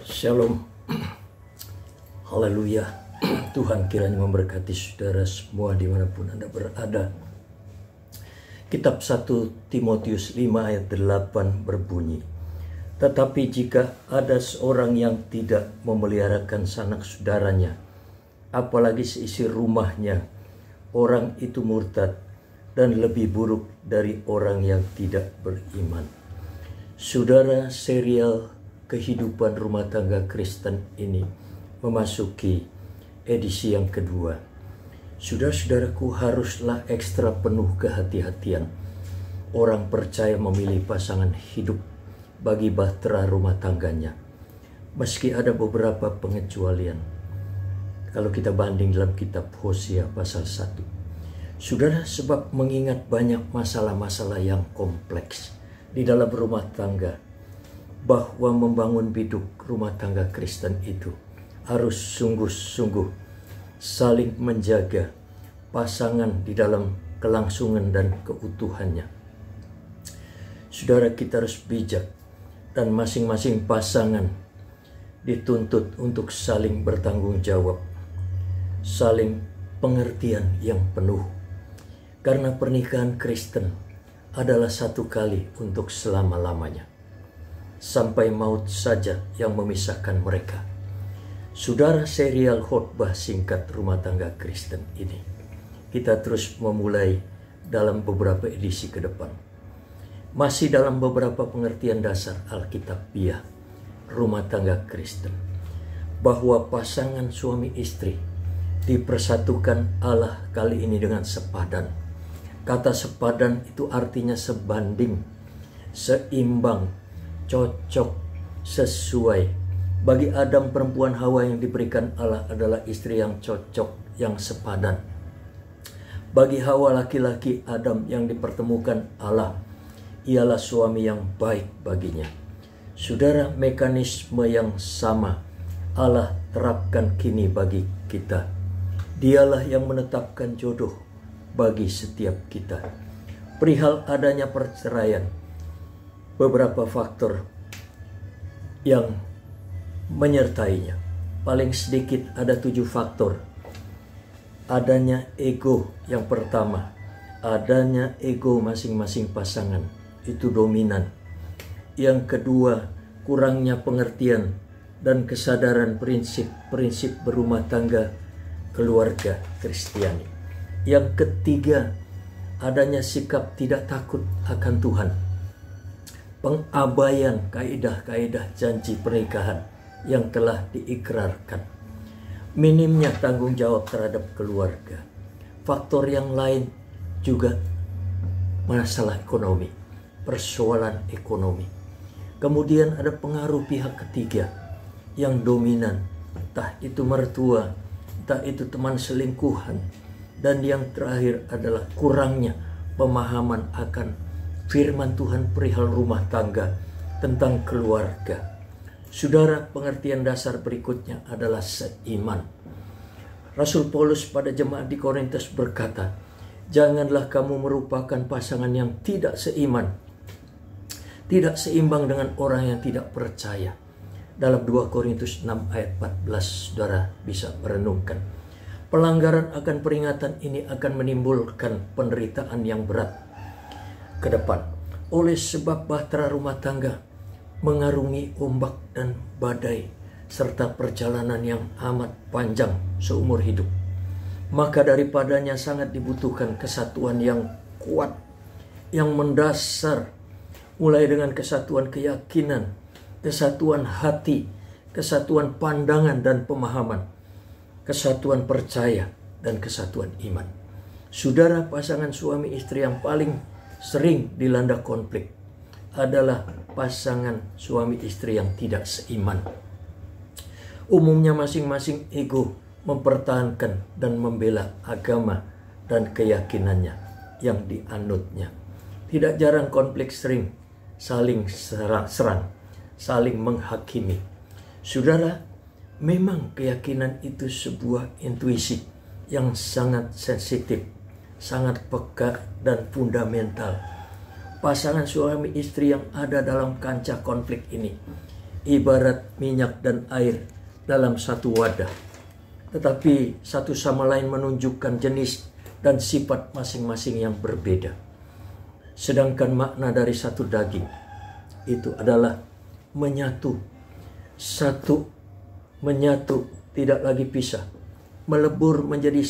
Shalom. Haleluya. Tuhan kiranya memberkati saudara semua dimanapun Anda berada. Kitab 1 Timotius 5 ayat 8 berbunyi, tetapi jika ada seorang yang tidak memeliharakan sanak saudaranya, apalagi seisi rumahnya, orang itu murtad dan lebih buruk dari orang yang tidak beriman. Saudara, serial kehidupan rumah tangga Kristen ini memasuki edisi yang kedua. Saudara-saudaraku, haruslah ekstra penuh kehati-hatian orang percaya memilih pasangan hidup bagi bahtera rumah tangganya, meski ada beberapa pengecualian. Kalau kita banding dalam kitab Hosea pasal 1, saudara, sebab mengingat banyak masalah-masalah yang kompleks di dalam rumah tangga, bahwa membangun biduk rumah tangga Kristen itu harus sungguh-sungguh saling menjaga pasangan di dalam kelangsungan dan keutuhannya. Saudara, kita harus bijak dan masing-masing pasangan dituntut untuk saling bertanggung jawab, saling pengertian yang penuh. Karena pernikahan Kristen adalah satu kali untuk selama-lamanya. Sampai maut saja yang memisahkan mereka. Saudara, serial khotbah singkat rumah tangga Kristen ini kita terus memulai dalam beberapa edisi ke depan. Masih dalam beberapa pengertian dasar Alkitabiah rumah tangga Kristen, bahwa pasangan suami istri dipersatukan Allah kali ini dengan sepadan. Kata sepadan itu artinya sebanding, seimbang, cocok, sesuai. Bagi Adam, perempuan Hawa yang diberikan Allah adalah istri yang cocok, yang sepadan. Bagi Hawa, laki-laki Adam yang dipertemukan Allah ialah suami yang baik baginya. Saudara, mekanisme yang sama Allah terapkan kini bagi kita. Dialah yang menetapkan jodoh bagi setiap kita. Perihal adanya perceraian, beberapa faktor yang menyertainya. Paling sedikit ada 7 faktor. Adanya ego yang pertama. Adanya ego masing-masing pasangan. Itu dominan. Yang kedua, kurangnya pengertian dan kesadaran prinsip-prinsip berumah tangga keluarga Kristiani. Yang ketiga, adanya sikap tidak takut akan Tuhan. Pengabaian kaidah-kaidah janji pernikahan yang telah diikrarkan. Minimnya tanggung jawab terhadap keluarga. Faktor yang lain juga masalah ekonomi, persoalan ekonomi. Kemudian ada pengaruh pihak ketiga yang dominan, entah itu mertua, entah itu teman selingkuhan. Dan yang terakhir adalah kurangnya pemahaman akan firman Tuhan perihal rumah tangga tentang keluarga. Saudara, pengertian dasar berikutnya adalah seiman. Rasul Paulus pada jemaat di Korintus berkata, janganlah kamu merupakan pasangan yang tidak seiman, tidak seimbang dengan orang yang tidak percaya. Dalam 2 Korintus 6 ayat 14, saudara bisa merenungkan. Pelanggaran akan peringatan ini akan menimbulkan penderitaan yang berat ke depan. Oleh sebab bahtera rumah tangga mengarungi ombak dan badai serta perjalanan yang amat panjang seumur hidup. Maka daripadanya sangat dibutuhkan kesatuan yang kuat, yang mendasar, mulai dengan kesatuan keyakinan, kesatuan hati, kesatuan pandangan dan pemahaman, kesatuan percaya, dan kesatuan iman. Saudara, pasangan suami istri yang paling sering dilanda konflik adalah pasangan suami istri yang tidak seiman. Umumnya masing-masing ego mempertahankan dan membela agama dan keyakinannya yang dianutnya. Tidak jarang konflik sering saling serang, saling menghakimi. Saudara, memang keyakinan itu sebuah intuisi yang sangat sensitif, sangat peka dan fundamental. Pasangan suami istri yang ada dalam kancah konflik ini ibarat minyak dan air dalam satu wadah, tetapi satu sama lain menunjukkan jenis dan sifat masing-masing yang berbeda. Sedangkan makna dari satu daging itu adalah menyatu, tidak lagi pisah, melebur menjadi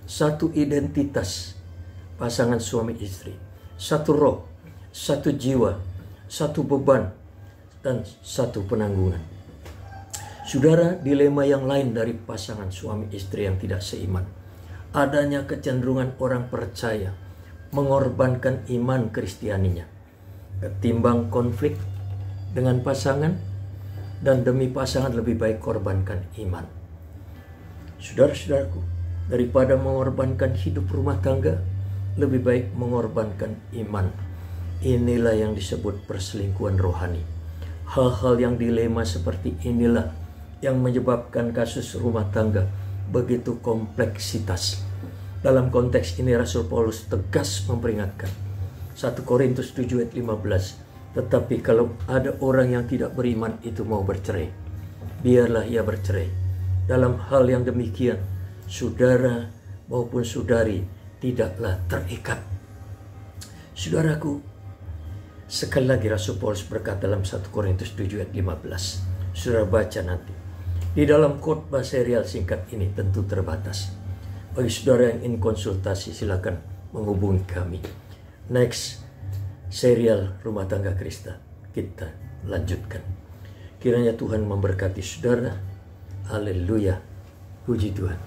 satu identitas pasangan suami istri, satu roh, satu jiwa, satu beban, dan satu penanggungan. Saudara, dilema yang lain dari pasangan suami istri yang tidak seiman, adanya kecenderungan orang percaya mengorbankan iman kristianinya ketimbang konflik dengan pasangan, dan demi pasangan lebih baik korbankan iman. Saudara-saudaraku, daripada mengorbankan hidup rumah tangga, lebih baik mengorbankan iman. Inilah yang disebut perselingkuhan rohani. Hal-hal yang dilema seperti inilah yang menyebabkan kasus rumah tangga begitu kompleksitas. Dalam konteks ini Rasul Paulus tegas memperingatkan. 1 Korintus 7 ayat 15. Tetapi kalau ada orang yang tidak beriman itu mau bercerai, biarlah ia bercerai. Dalam hal yang demikian, saudara maupun saudari tidaklah terikat. Saudaraku, sekali lagi Rasul Paulus berkata dalam 1 Korintus 7 ayat 15. Saudara baca nanti. Di dalam khotbah serial singkat ini tentu terbatas. Bagi saudara yang ingin konsultasi, silakan menghubungi kami. Next serial Rumah Tangga Krista kita lanjutkan. Kiranya Tuhan memberkati saudara. Haleluya. Puji Tuhan.